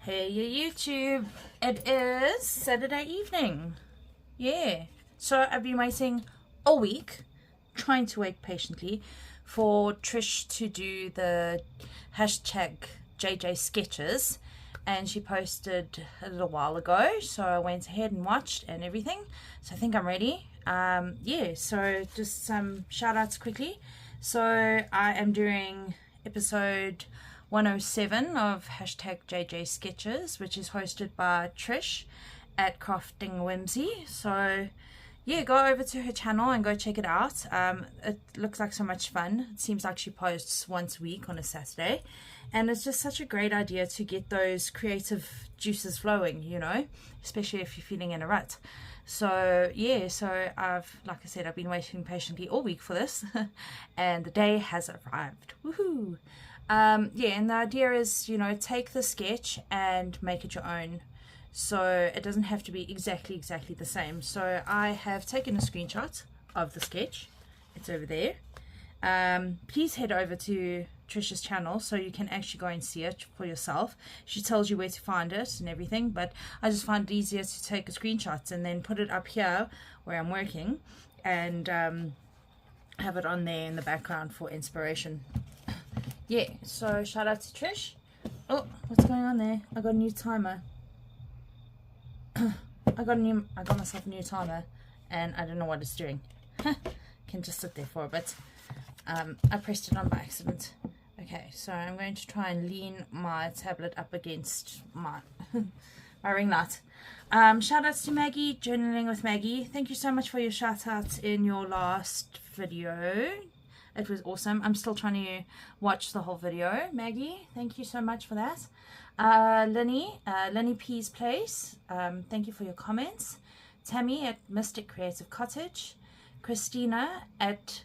Hey YouTube, it is Saturday evening. Yeah, so I've been waiting all week, trying to wait patiently for Trish to do the hashtag JJ sketches, and she posted a little while ago, so I went ahead and watched and everything, so I think I'm ready. Yeah, so just some shout outs quickly. So I am doing episode 107 of hashtag JJ Sketches, which is hosted by Trish at Crafting Whimsy. So yeah, go over to her channel and go check it out. It looks like so much fun. It seems like she posts once a week on a Saturday, and it's just such a great idea to get those creative juices flowing, you know, especially if you're feeling in a rut. So yeah, so like I said, I've been waiting patiently all week for this and the day has arrived. Woohoo! Yeah, and the idea is, you know, take the sketch and make it your own. So it doesn't have to be exactly the same. So I have taken a screenshot of the sketch. It's over there. Please head over to Trish's channel so you can actually go and see it for yourself. She tells you where to find it and everything, but I just find it easier to take a screenshot and then put it up here where I'm working and have it on there in the background for inspiration. Yeah, so shout out to Trish. Oh, what's going on there? I got a new timer. I got myself a new timer and I don't know what it's doing. Can just sit there for a bit. I pressed it on by accident. Okay, so I'm going to try and lean my tablet up against my my ring light. Shout outs to Maggie, Journaling with Maggie. Thank you so much for your shout outs in your last video. It was awesome. I'm still trying to watch the whole video. Maggie, thank you so much for that. Linnie, Linnie P's Place, thank you for your comments. Tammy at Mystic Creative Cottage. Christina at,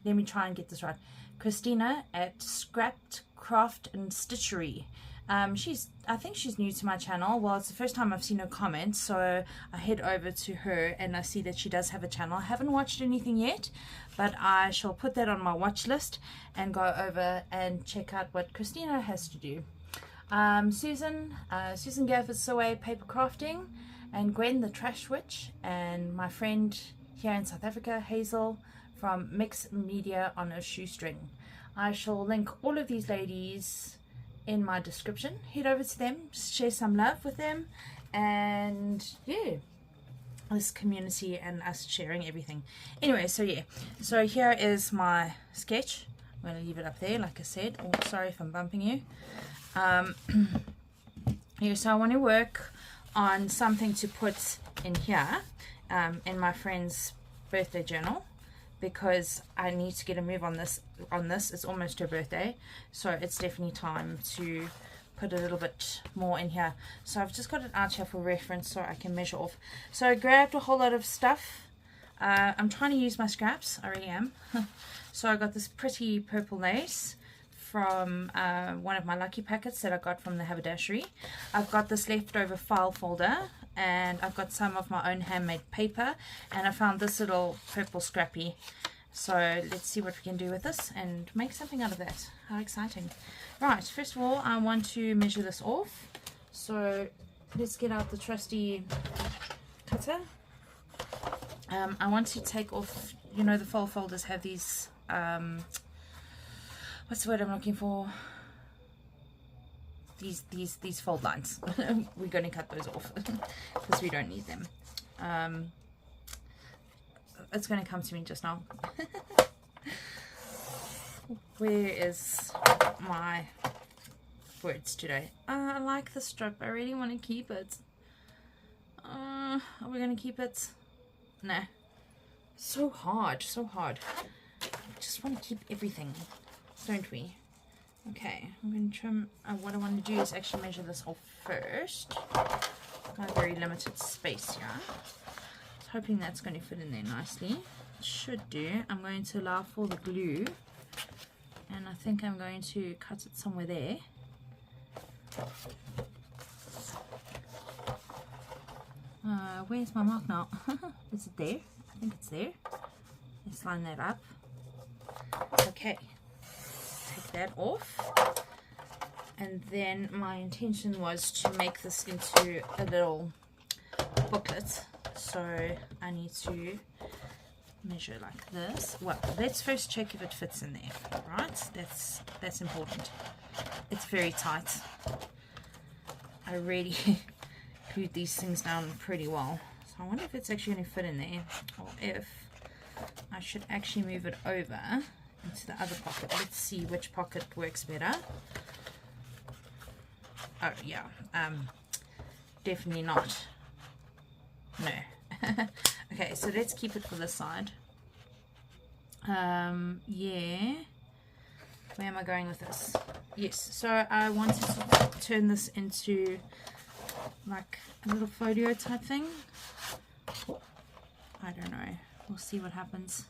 let me try and get this right, Christina at ScrapcraftnStitchery. I think she's new to my channel. Well, it's the first time I've seen her comment, so I head over to her and I see that she does have a channel. I haven't watched anything yet, but I shall put that on my watch list and go over and check out what Christina has to do. Susan gave us away paper crafting, and Gwen the Trash Witch, and my friend here in South Africa, Hazel from Mix Media on a Shoestring. I shall link all of these ladies in my description. Head over to them, share some love with them, and yeah, this community and us sharing everything. Anyway, so yeah, so here is my sketch. I'm going to leave it up there like I said. Oh, sorry if I'm bumping you. Yeah, so I want to work on something to put in here in my friend's birthday journal, because I need to get a move on this. It's almost her birthday, so it's definitely time to put a little bit more in here. So I've just got it out here for reference so I can measure off. So I grabbed a whole lot of stuff. I'm trying to use my scraps, I really am. So I got this pretty purple lace from one of my lucky packets that I got from the haberdashery. I've got this leftover file folder, and I've got some of my own handmade paper, and I found this little purple scrappy. So let's see what we can do with this and make something out of that. How exciting. Right, first of all I want to measure this off. So let's get out the trusty cutter. I want to take off, you know, the file folders have these what's the word I'm looking for? These fold lines. We're going to cut those off because we don't need them. It's going to come to me just now. Where is my words today? I like the strip. I really want to keep it. Are we going to keep it? Nah. So hard. So hard. I just want to keep everything, don't we? Okay, I'm going to trim. What I want to do is actually measure this off first. Got a very limited space here. I was hoping that's going to fit in there nicely. It should do. I'm going to allow for the glue, and I think I'm going to cut it somewhere there. Where's my mark now? Is it there? I think it's there. Let's line that up. Okay. Take that off. And then my intention was to make this into a little booklet. So I need to measure like this. Well, let's first check if it fits in there, right? That's important. It's very tight. I really glued these things down pretty well. So I wonder if it's actually going to fit in there, or if I should actually move it over into the other pocket. Let's see which pocket works better. Oh yeah, definitely not. No. Okay, so let's keep it for this side. Yeah. Where am I going with this? Yes, so I wanted to turn this into like a little folio type thing. I don't know. We'll see what happens.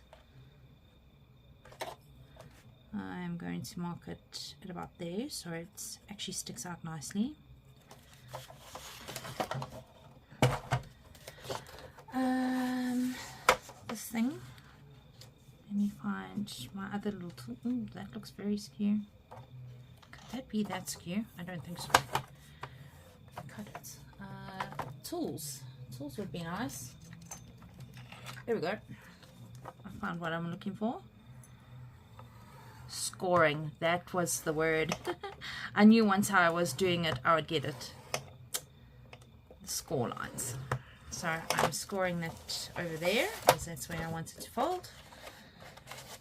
I'm going to mark it at about there so it actually sticks out nicely. This thing. Let me find my other little tool. Ooh, that looks very skew. Could that be that skew? I don't think so. Cut it. Tools. Tools would be nice. There we go. I found what I'm looking for. Scoring. That was the word. I knew once I was doing it, I would get it. The score lines. So I'm scoring that over there because that's where I want it to fold.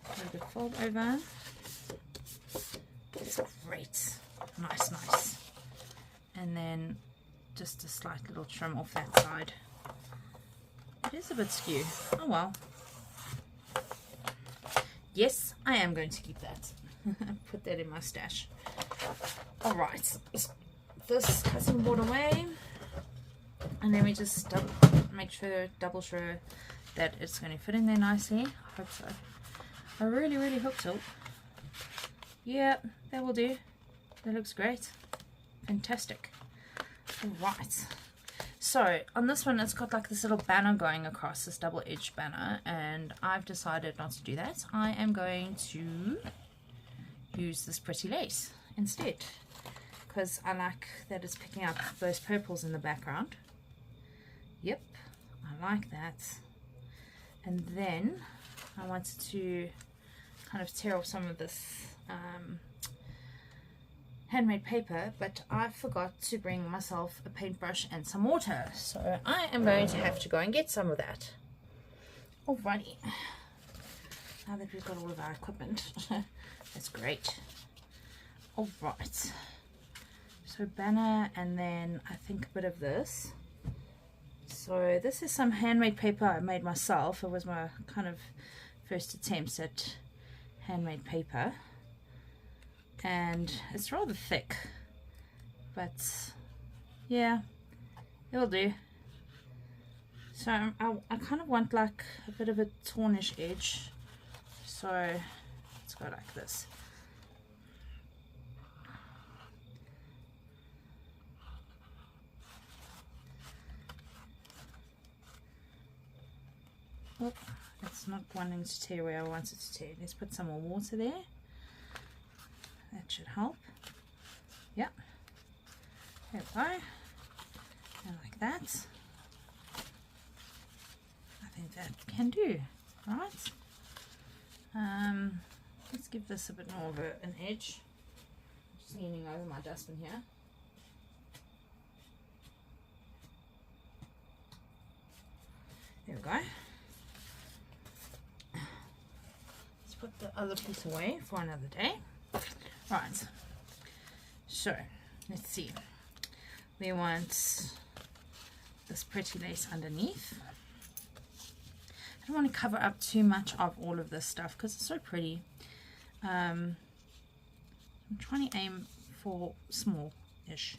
A little bit fold over. That's great. Nice, nice. And then just a slight little trim off that side. It is a bit skew. Oh well. Yes, I am going to keep that. Put that in my stash. Alright. This cutting board away. And then we just double sure that it's going to fit in there nicely. I hope so. I really hope so. Yeah, that will do. That looks great. Fantastic. Alright. So on this one, it's got like this little banner going across, this double-edged banner, and I've decided not to do that. I am going to use this pretty lace instead, because I like that it's picking up those purples in the background. Yep, I like that. And then I wanted to kind of tear off some of this handmade paper, but I forgot to bring myself a paintbrush and some water, so I am going to have to go and get some of that. Alrighty, now that we've got all of our equipment, that's great. Alright, so banner, and then I think a bit of this. So this is some handmade paper I made myself. It was my kind of first attempts at handmade paper. And it's rather thick, but yeah, it'll do. So I kind of want like a bit of a tornish edge, so let's go like this. Oh, it's not wanting to tear where I want it to tear. Let's put some more water there. That should help. Yep. There we go. And like that. I think that can do. Right. Let's give this a bit more of an edge. Just leaning over my dustbin here. There we go. Let's put the other piece away for another day. Right, so let's see. We want this pretty lace underneath. I don't want to cover up too much of all of this stuff because it's so pretty. I'm trying to aim for small-ish.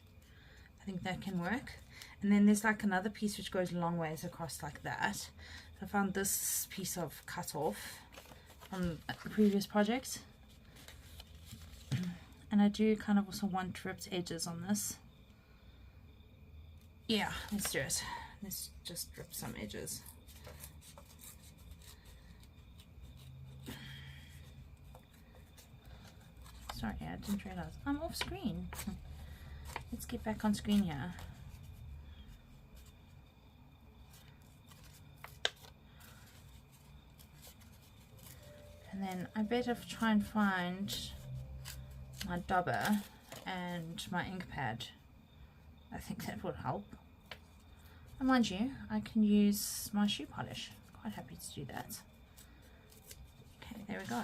I think that can work. And then there's like another piece which goes a long ways across like that. So I found this piece of cut off from a previous project. And I do kind of also want ripped edges on this. Yeah, let's do it. Let's just rip some edges. sorry, I didn't realize I'm off screen. Let's get back on screen here. And then I better try and find my dauber and my ink pad. I think that would help. And mind you, I can use my shoe polish. Quite happy to do that. Okay, there we go.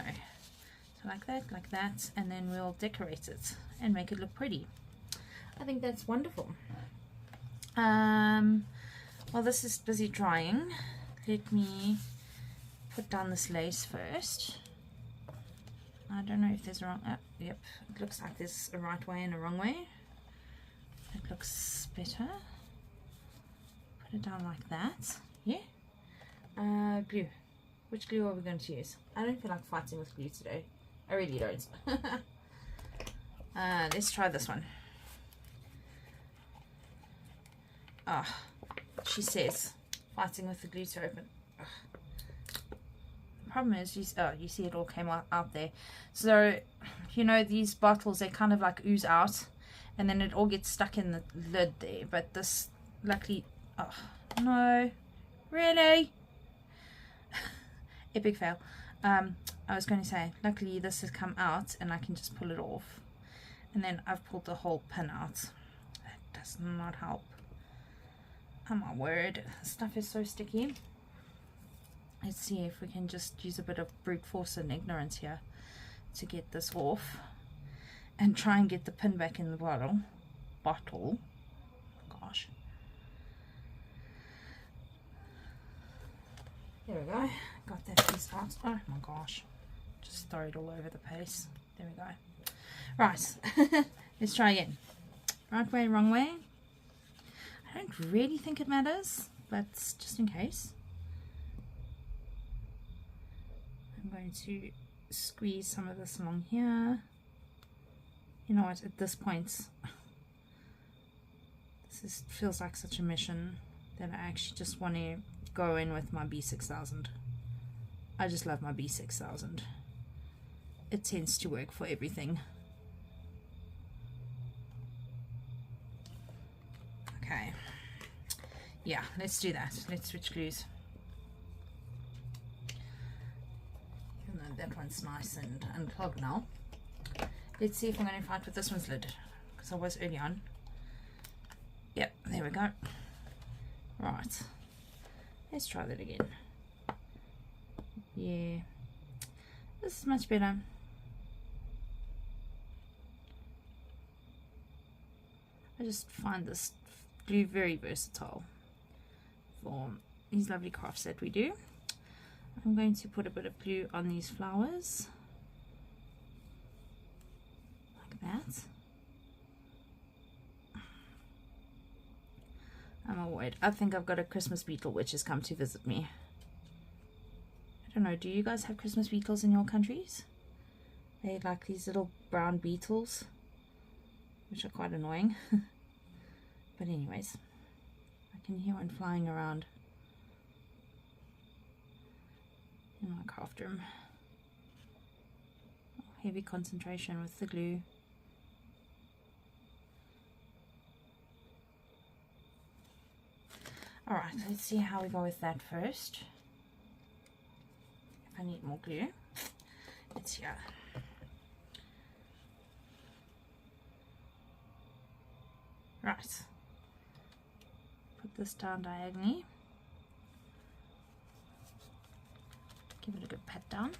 So like that, and then we'll decorate it and make it look pretty. I think that's wonderful. While this is busy drying, let me put down this lace first. I don't know if there's a wrong, yep, it looks like there's a right way and a wrong way. It looks better. Put it down like that, yeah. Glue. Which glue are we going to use? I don't feel like fighting with glue today. I really don't. Let's try this one. Ah, she says fighting with the glue to open. Ugh. The problem is, you see it all came out there. So, you know, these bottles, they kind of like ooze out, and then it all gets stuck in the lid there. But this, luckily, oh no, really? Epic fail. I was going to say, luckily this has come out and I can just pull it off. And then I've pulled the whole pin out. That does not help. Oh my word, stuff is so sticky. Let's see if we can just use a bit of brute force and ignorance here to get this off. And try and get the pin back in the bottle. Gosh. There we go. Got that piece out. Oh my gosh. Just throw it all over the place. There we go. Right. Let's try again. Right way, wrong way. I don't really think it matters, but just in case. I'm going to squeeze some of this along here. You know what, at this point, feels like such a mission that I actually just want to go in with my B6000. I just love my B6000. It tends to work for everything. Okay. Yeah, let's do that. Let's switch glues. Even though that one's nice and unclogged now. Let's see if I'm going to fight with this one's lid, because I was early on. Yep, there we go. Right. Let's try that again. Yeah. This is much better. I just find this glue very versatile for these lovely crafts that we do. I'm going to put a bit of glue on these flowers. Like that. I'm a word. I think I've got a Christmas beetle which has come to visit me. I don't know, do you guys have Christmas beetles in your countries? They're like these little brown beetles, which are quite annoying. But anyways, I can hear one flying around in my craft room. Heavy concentration with the glue. Alright, let's see how we go with that first. If I need more glue, it's here. Right. Put this down diagonally. Give it a good pat down.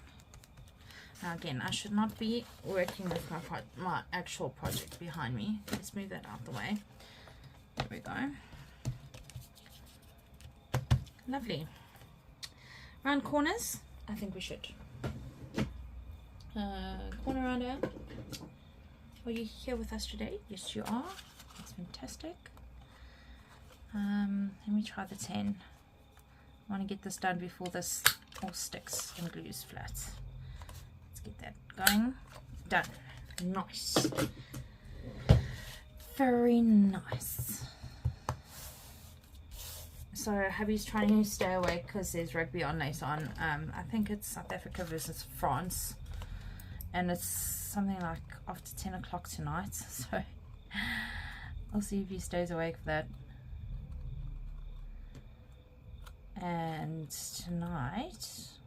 Now again, I should not be working with my actual project behind me. Let's move that out the way. There we go. Lovely. Round corners, I think we should. Corner rounder. Are you here with us today? Yes, you are. That's fantastic. Let me try the 10. I want to get this done before this all sticks and glues flat. Let's get that going. Done. Nice. Very nice. So hubby's trying to stay awake because there's rugby on later on. I think it's South Africa versus France, and it's something like after 10 o'clock tonight, so I'll see if he stays awake for that. And tonight,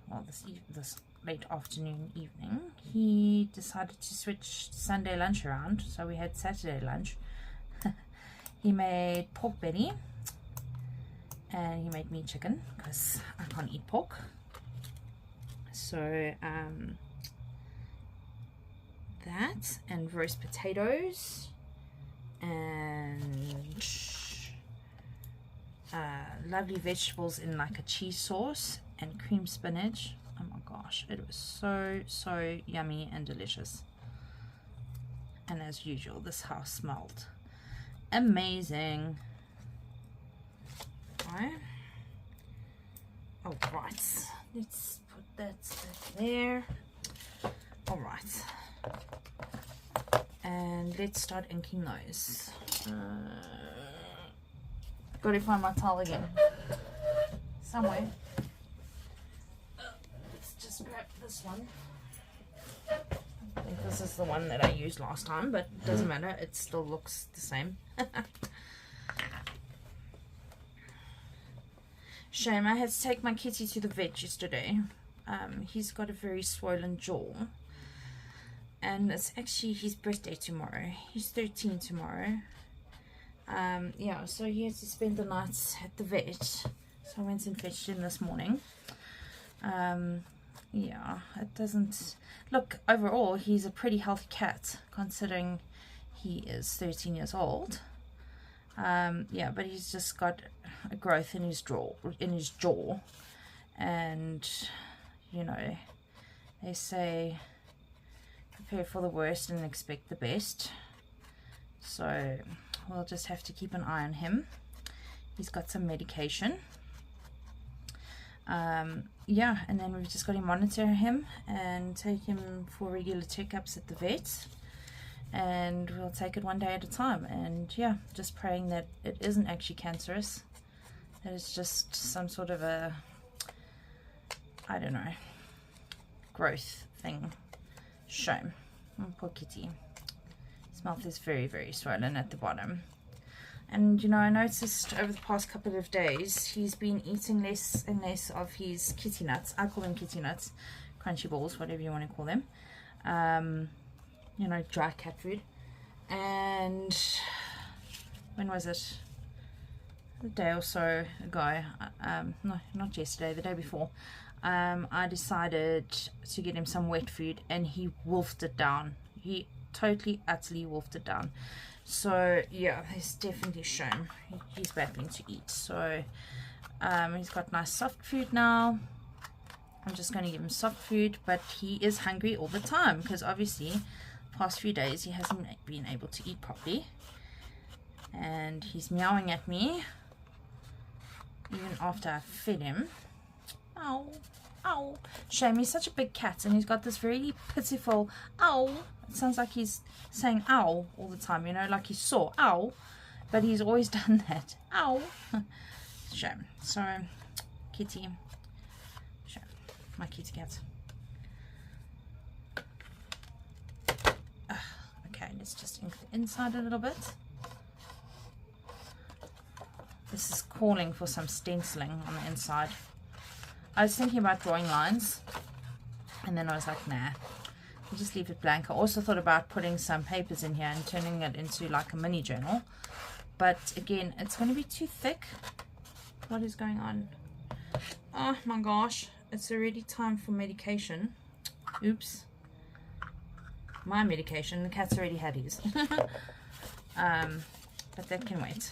well, this late afternoon, evening, he decided to switch Sunday lunch around, so we had Saturday lunch. He made pork belly, and he made me chicken, because I can't eat pork. So, that, and roast potatoes, and lovely vegetables in like a cheese sauce, and cream spinach. Oh my gosh, it was so yummy and delicious. And as usual, this house smelled amazing. Right. All right, let's put that there. All right, and let's start inking those. Gotta find my towel again somewhere. Let's just grab this one. I think this is the one that I used last time, but it doesn't matter, it still looks the same. Shame, I had to take my kitty to the vet yesterday. He's got a very swollen jaw, and it's actually his birthday tomorrow. He's 13 tomorrow. Yeah, so he had to spend the night at the vet, so I went and fetched him this morning. Yeah, it doesn't look, overall he's a pretty healthy cat considering he is 13 years old. Yeah, but he's just got a growth in his jaw, and you know, they say prepare for the worst and expect the best, so we'll just have to keep an eye on him. He's got some medication. Yeah, and then we've just got to monitor him and take him for regular checkups at the vet, and we'll take it one day at a time. And yeah, just praying that it isn't actually cancerous, that it's just some sort of a, I don't know, growth thing. Shame. Oh, poor kitty. His mouth is very swollen at the bottom. And you know, I noticed over the past couple of days he's been eating less and less of his kitty nuts. I call them kitty nuts, crunchy balls, whatever you want to call them. You know, dry cat food. And when was it? A day or so ago, no, not yesterday, the day before, I decided to get him some wet food, and he wolfed it down. He totally, utterly wolfed it down. So yeah, he's definitely shown he's battling to eat. So he's got nice soft food now. I'm just going to give him soft food, but he is hungry all the time because obviously past few days he hasn't been able to eat properly, and he's meowing at me even after I fed him. Ow, ow. Shame, he's such a big cat, and he's got this very pitiful ow. It sounds like he's saying ow all the time, you know, like he's sore, ow, but he's always done that, ow. Shame. So kitty, shame, my kitty cat. Okay, let's just ink the inside a little bit. This is calling for some stenciling on the inside. I was thinking about drawing lines, and then I was like, nah, I'll just leave it blank. I also thought about putting some papers in here and turning it into like a mini journal, but again, it's going to be too thick. What is going on? Oh my gosh, it's already time for medication. Oops. My medication, the cat's already had his. But that can wait.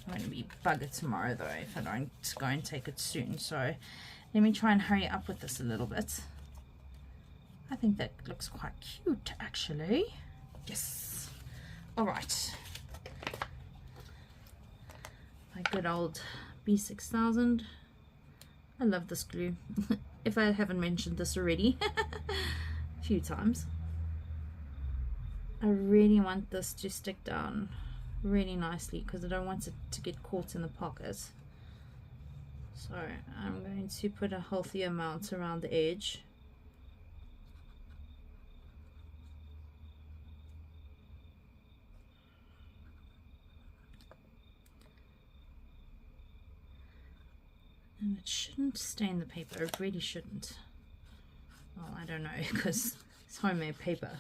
I'm going to be buggered tomorrow though if I don't go and take it soon, so let me try and hurry up with this a little bit. I think that looks quite cute actually. Yes. Alright. My good old B6000. I love this glue. If I haven't mentioned this already a few times. I really want this to stick down really nicely because I don't want it to get caught in the pocket. So I'm going to put a healthy amount around the edge. And it shouldn't stain the paper. It really shouldn't. Well, I don't know, because it's homemade paper.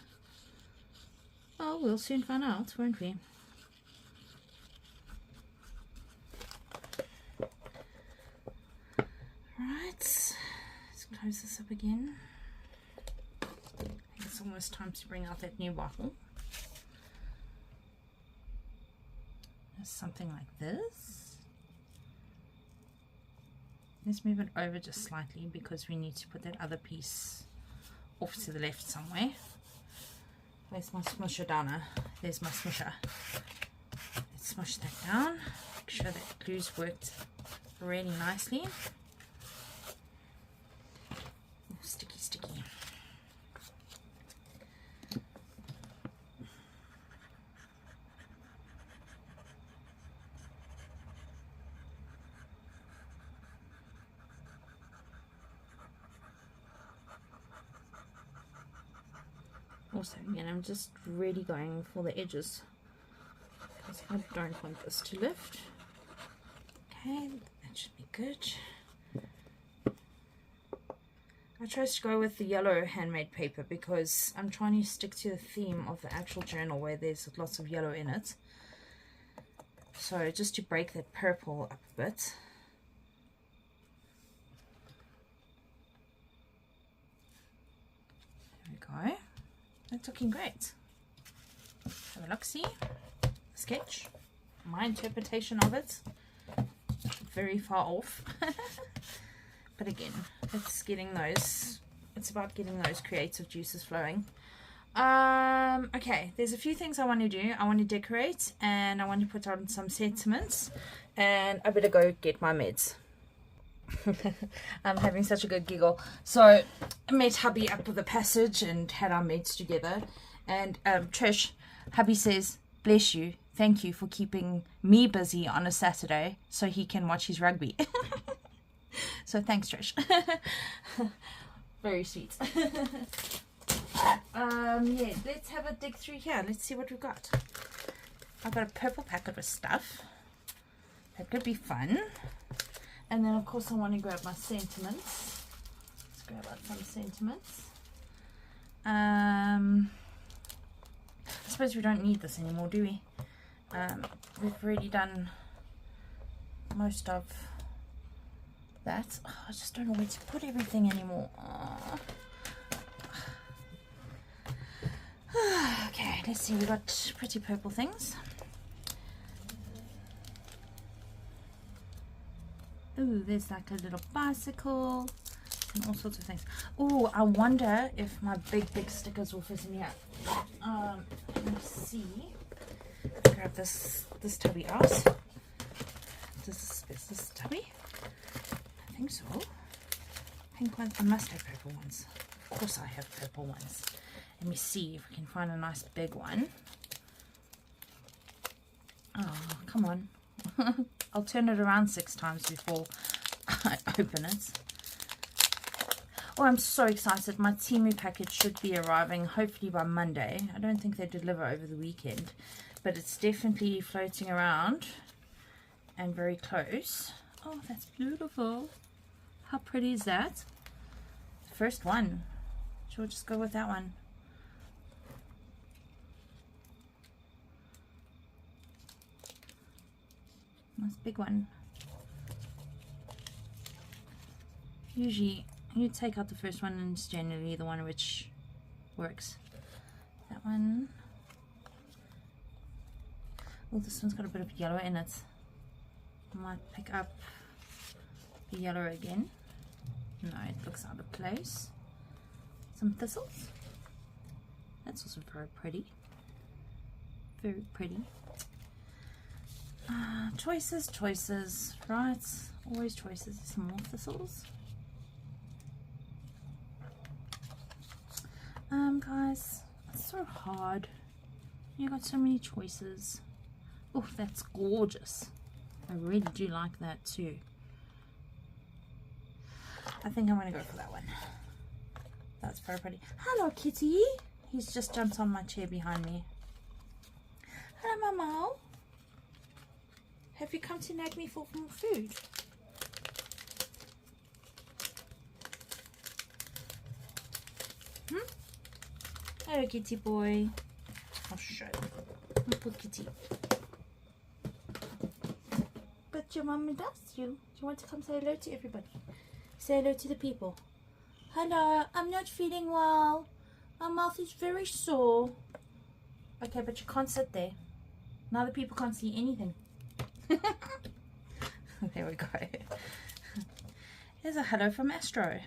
Oh, we'll soon find out, won't we? Right, let's close this up again. I think it's almost time to bring out that new bottle. There's something like this. Let's move it over just slightly because we need to put that other piece off to the left somewhere. Where's my smusher downer? There's my smusher. Let's smush that down. Make sure that glue's worked really nicely. Oh, sticky, sticky. Also, again, I'm just really going for the edges because I don't want this to lift. Okay, that should be good. I chose to go with the yellow handmade paper because I'm trying to stick to the theme of the actual journal where there's lots of yellow in it. So just to break that purple up a bit. There we go. That's looking great. Have a look-see. Sketch. My interpretation of it. Very far off. But again, it's getting those. It's about getting those creative juices flowing. Okay, there's a few things I want to do. I want to decorate and I want to put on some sentiments. And I better go get my meds. I'm having such a good giggle. So I met hubby up with a passage and had our meds together, and Trish, hubby says, bless you, thank you for keeping me busy on a Saturday so he can watch his rugby. So thanks, Trish. Very sweet. Yeah, let's have a dig through here. Let's see what we've got. I've got a purple packet with stuff. That could be fun. And then, of course, I want to grab my sentiments. Let's grab out some sentiments. I suppose we don't need this anymore, do we? We've already done most of that. Oh, I just don't know where to put everything anymore. Oh. Okay, let's see. We've got pretty purple things. Ooh, there's like a little bicycle and all sorts of things. Ooh, I wonder if my big stickers will fit in here. Let me see. Grab this tubby out. Is this tubby? I think so. Pink ones. I must have purple ones. Of course I have purple ones. Let me see if we can find a nice big one. Oh, come on. I'll turn it around 6 times before I open it. Oh, I'm so excited. My Temu package should be arriving hopefully by Monday. I don't think they deliver over the weekend, but it's definitely floating around and very close. Oh, that's beautiful. How pretty is that? First one. We'll just go with that one. Nice big one. Usually you take out the first one and it's generally the one which works. That one. Oh, this one's got a bit of yellow in it. I might pick up the yellow again. No, it looks out of place. Some thistles. That's also very pretty. Very pretty. Choices, right? Always choices. Some more thistles. Guys, it's so hard. You got so many choices. Oh, that's gorgeous. I really do like that too. I think I'm going to go for that one. That's very pretty. Hello, kitty. He's just jumped on my chair behind me. Hello, Mama. Have you come to nag me for more food? Hello, kitty boy. I'll show you. Little kitty. But your mum does you. Do you want to come say hello to everybody? Say hello to the people. Hello, I'm not feeling well. My mouth is very sore. Okay, but you can't sit there. Now the people can't see anything. There we go. Here's a hello from Astro.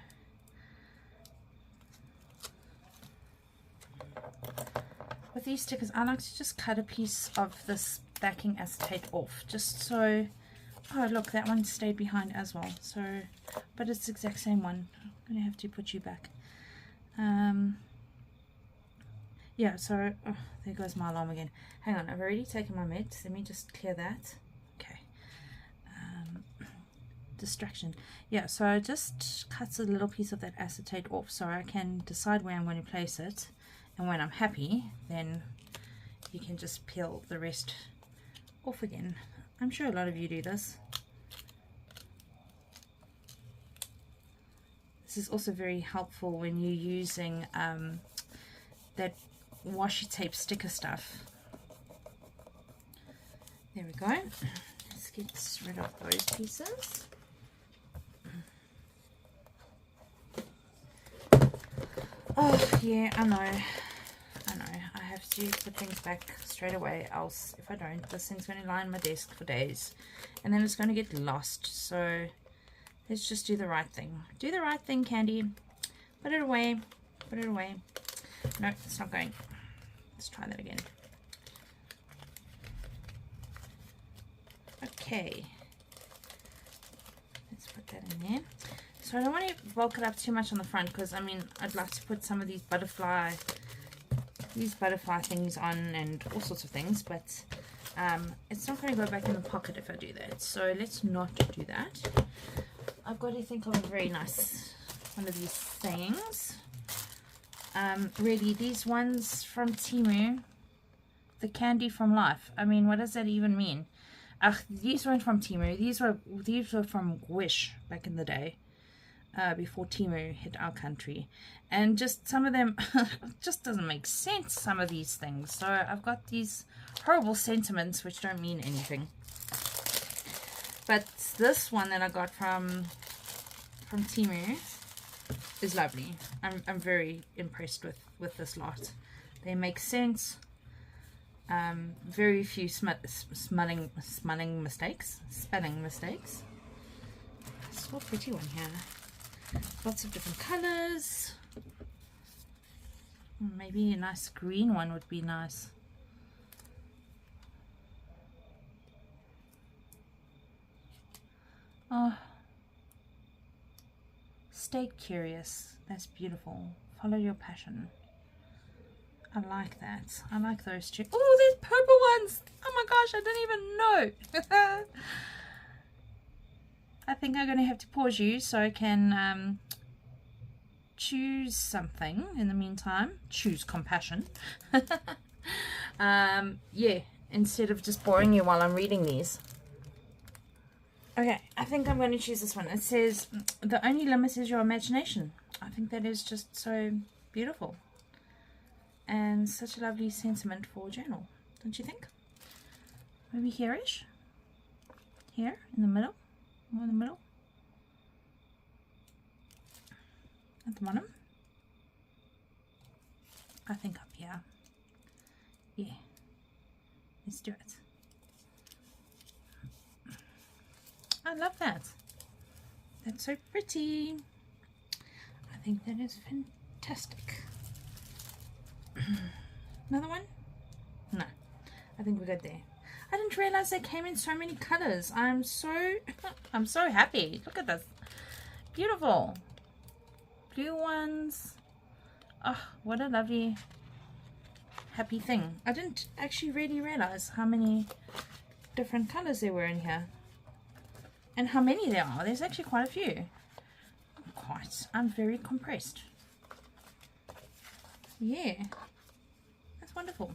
With these stickers, I like to just cut a piece of this backing acetate off, just so. Oh look, that one stayed behind as well. So, but it's the exact same one. I'm gonna have to put you back. Yeah. So there goes my alarm again. Hang on, I've already taken my meds. Let me just clear that. Okay. Distraction. Yeah. So I just cut a little piece of that acetate off, so I can decide where I'm going to place it. And when I'm happy, then you can just peel the rest off again. I'm sure a lot of you do this. This is also very helpful when you're using that washi tape sticker stuff. There we go. Let's get rid of those pieces. Oh, yeah, I know. I have to put things back straight away, else if I don't, this thing's going to lie on my desk for days and then it's going to get lost. So let's just do the right thing. Do the right thing, Candy. Put it away. Put it away. No, it's not going. Let's try that again. Okay. Let's put that in there. So I don't want to bulk it up too much on the front, because I mean I'd like to put some of these butterfly things on and all sorts of things, but it's not going to go back in the pocket if I do that. So let's not do that. I've got to think of a very nice one of these things. Really, these ones from Temu, the candy from life. I mean, what does that even mean? These weren't from Temu. These were from Wish back in the day. Before Temu hit our country, and just some of them just doesn't make sense, some of these things. So I've got these horrible sentiments which don't mean anything, but this one that I got from Temu is lovely. I'm very impressed with this lot. They make sense. Very few spelling mistakes. So a pretty one here. Lots of different colors. Maybe a nice green one would be nice. Oh, stay curious. That's beautiful. Follow your passion. I like that. I like those two. Oh, there's purple ones. Oh my gosh, I didn't even know. I think I'm going to have to pause you so I can choose something in the meantime. Choose compassion. Yeah, instead of just boring you while I'm reading these. Okay, I think I'm going to choose this one. It says, the only limit is your imagination. I think that is just so beautiful. And such a lovely sentiment for a journal, don't you think? Maybe here-ish? Here, in the middle? More in the middle? At the bottom? I think up here. Yeah. Let's do it. I love that. That's so pretty. I think that is fantastic. Another one? No. I think we're good there. I didn't realize they came in so many colors. I'm so happy. Look at this. Beautiful. Blue ones. Oh, what a lovely, happy thing. I didn't actually really realize how many different colors there were in here. And how many there are. There's actually quite a few. I'm very compressed. Yeah. That's wonderful.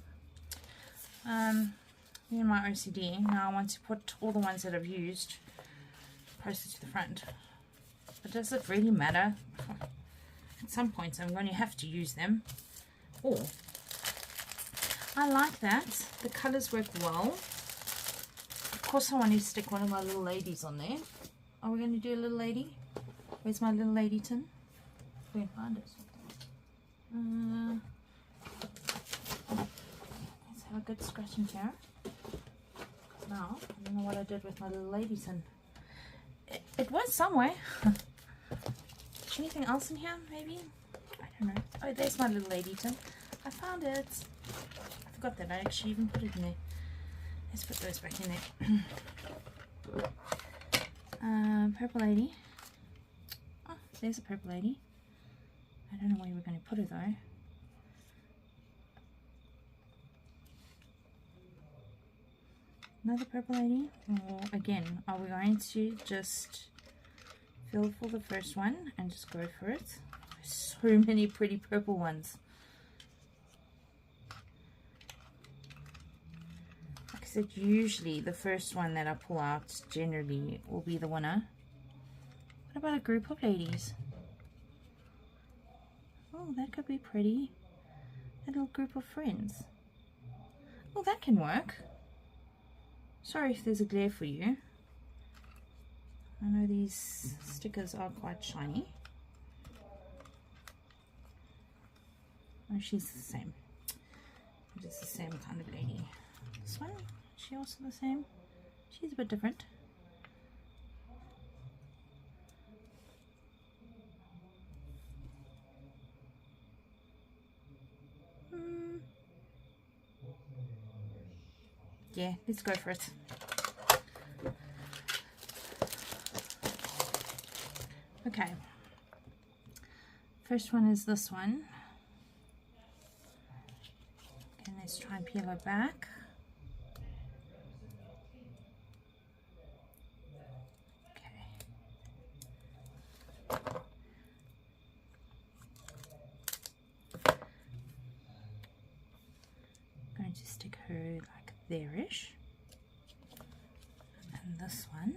In my OCD, now I want to put all the ones that I've used closer to the front. But does it really matter? At some point I'm going to have to use them. Oh, I like that. The colors work well. Of course I want to stick one of my little ladies on there. Are we going to do a little lady? Where's my little lady tin? We can find it. Let's have a good scratching here. Now, I don't know what I did with my little lady tin. It was somewhere. Anything else in here, maybe? I don't know. Oh, there's my little lady tin. I found it. I forgot that I actually even put it in there. Let's put those back in there. Purple lady. Oh, there's a purple lady. I don't know where we're going to put her though. Another purple lady. Or again, are we going to just fill for the first one and just go for it? There's so many pretty purple ones. Like I said, usually the first one that I pull out generally will be the winner. What about a group of ladies? Oh, that could be pretty. A little group of friends. Oh, that can work. Sorry if there's a glare for you. I know these stickers are quite shiny. Oh, she's the same. Just the same kind of lady. This one, is she also the same? She's a bit different. Yeah, let's go for it. Okay. First one is this one. Okay, let's try and peel it back. Okay. I'm going to stick her like there-ish. And this one.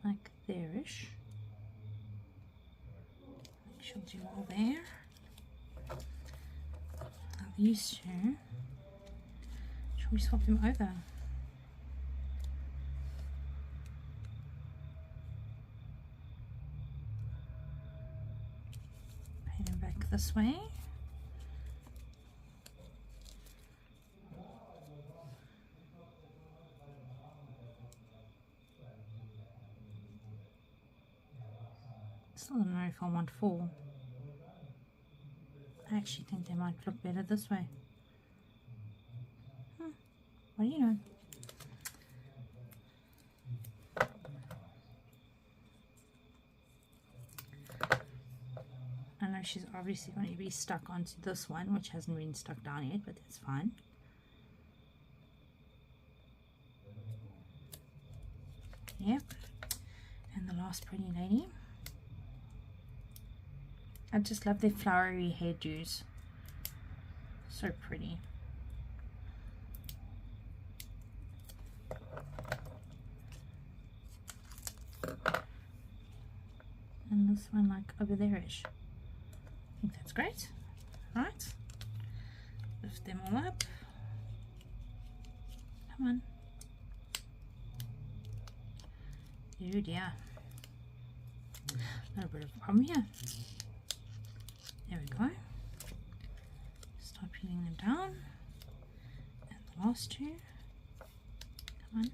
Like there-ish. She'll do all there. Now these two, shall we swap them over? Paint them back this way. Still don't know if I want 4. I actually think they might look better this way. What do you know? I know she's obviously going to be stuck onto this one, which hasn't been stuck down yet, but that's fine. Yep. And the last pretty lady. I just love their flowery hairdos. So pretty. And this one like over there-ish. I think that's great. Right. Lift them all up. Come on. Oh dear. A little bit of a problem here. There we go. Start peeling them down. And the last two. Come on.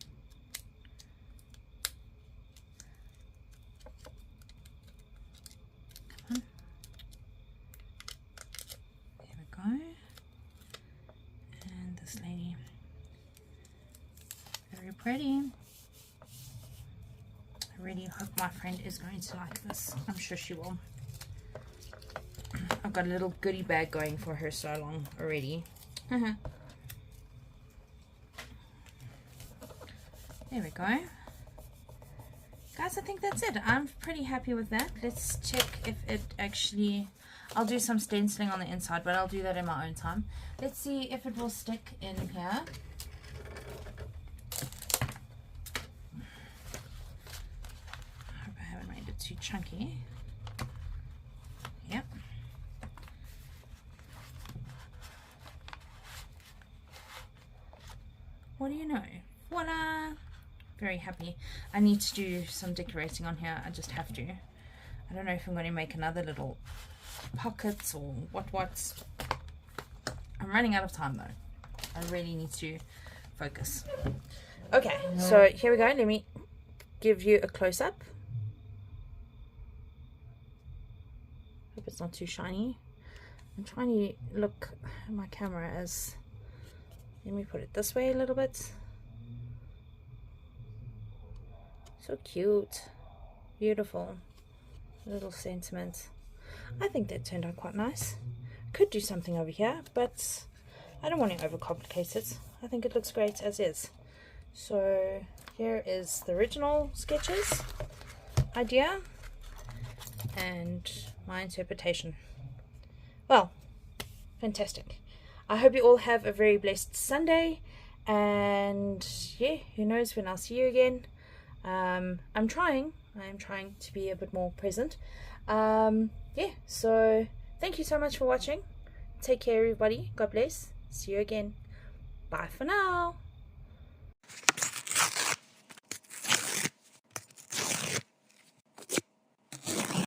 Come on. There we go. And this lady. Very pretty. I really hope my friend is going to like this. I'm sure she will. I've got a little goodie bag going for her so long already. There we go. Guys, I think that's it. I'm pretty happy with that. Let's check if it actually... I'll do some stenciling on the inside, but I'll do that in my own time. Let's see if it will stick in here. too chunky. Yep. What do you know? Voila! Very happy. I need to do some decorating on here. I just have to. I don't know if I'm going to make another little pockets or what. I'm running out of time though. I really need to focus. Okay, so here we go. Let me give you a close-up. Hope it's not too shiny. I'm trying to look at my camera as... Let me put it this way a little bit. So cute. Beautiful. Little sentiment. I think that turned out quite nice. Could do something over here, but I don't want to overcomplicate it. I think it looks great as is. So here is the original sketches idea and my interpretation. Well, fantastic. I hope you all have a very blessed Sunday, and yeah, who knows when I'll see you again. I'm trying to be a bit more present. Yeah, so thank you so much for watching. Take care, everybody. God bless. See you again. Bye for now.